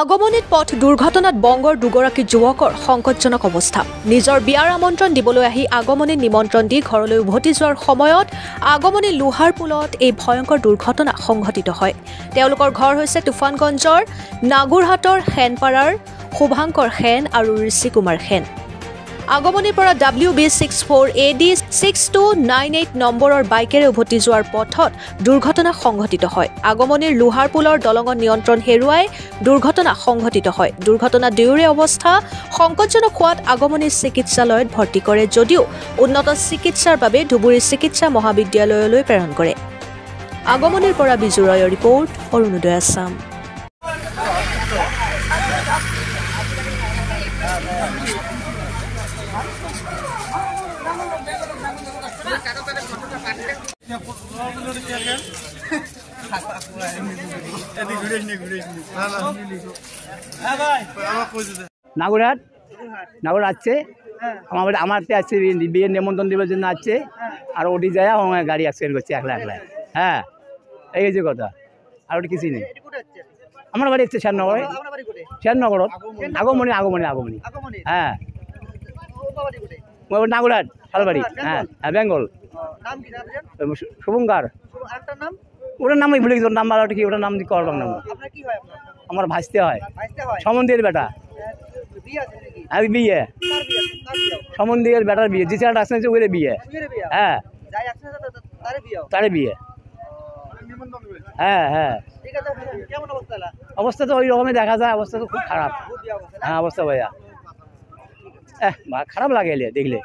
আগমনিত পথ দুৰ্ঘটনাত বংগৰ দুগৰাকী যুৱকৰ সংকটজনক অৱস্থা। নিজৰ বিয়াৰ আমন্ত্ৰণ দিবলৈ আহি আগমনিত নিমন্ত্ৰণ দি ঘৰলৈ উভতি যোৱাৰ সময়ত আগমনি লোহাৰ পুলত এই ভয়ংকৰ দুৰ্ঘটনা সংঘটিত হয়। তেওঁলোকৰ ঘৰ হৈছে তুফানগঞ্জৰ নাগুৰহাটৰ সেনপাৰাৰ শুভাংকৰ সেন আৰু ঋষি কুমাৰ সেন। আগমনিৰ পৰা WB64 AD 6298 নম্বৰৰ বাইকেৰে উভতি যোৱাৰ পথত দুৰ্ঘটনা সংঘটিত হয়। আগমনিৰ লোহাৰ পুলৰ দলঙত নিয়ন্ত্ৰণ হেৰুৱাই দুৰ্ঘটনা সংঘটিত হয়। দুৰ্ঘটনা দুয়োৰে অৱস্থা সংকটজনক হোৱাত আগমনিৰ চিকিৎসালয়ত ভৰ্তি কৰে যদিও উন্নত চিকিৎসাৰ বাবে ধুবুৰী চিকিৎসা মহাবিদ্যালয়লৈ প্ৰেৰণ কৰে। আগমনিৰ পৰা বিজু ৰয়ৰ ৰিপৰ্ট, অৰুণোদয় আছাম। নাগুরহাট আসছে আমার আসছে বিয়ের নিমন্ত্রণ দেওয়ার জন্য আসছে আর ওটি যায় আমার গাড়ি অ্যাক্সিডেন্ট করছে একলা একলা। হ্যাঁ, এই যে কথা, আর ওটি কিছুই নেই। আমার বাড়ি হচ্ছে শ্যামনগরে, শ্যামনগরত আগমনি আগমনি আগমনি। হ্যাঁ, নাগুরহাট শালবাড়ি। হ্যাঁ হ্যাঁ, বেঙ্গল। শুভঙ্কার, ওটার নামই ভুলে গেছি, ওর নাম কি, ওটার নাম দিয়ে করলাম না। আমার ভাসতে হয়, সমন্দির বেটা। আমি বিয়ে সমন্দির বেটার বিয়ে, যে ছেলেটা আসছে ওদের বিয়ে। হ্যাঁ, তারে বিয়ে। হ্যাঁ হ্যাঁ, অবস্থা তো ওই রকমই দেখা যায়, অবস্থা তো খুব খারাপ। হ্যাঁ অবস্থা ভাইয়া, খারাপ লাগে দেখলে।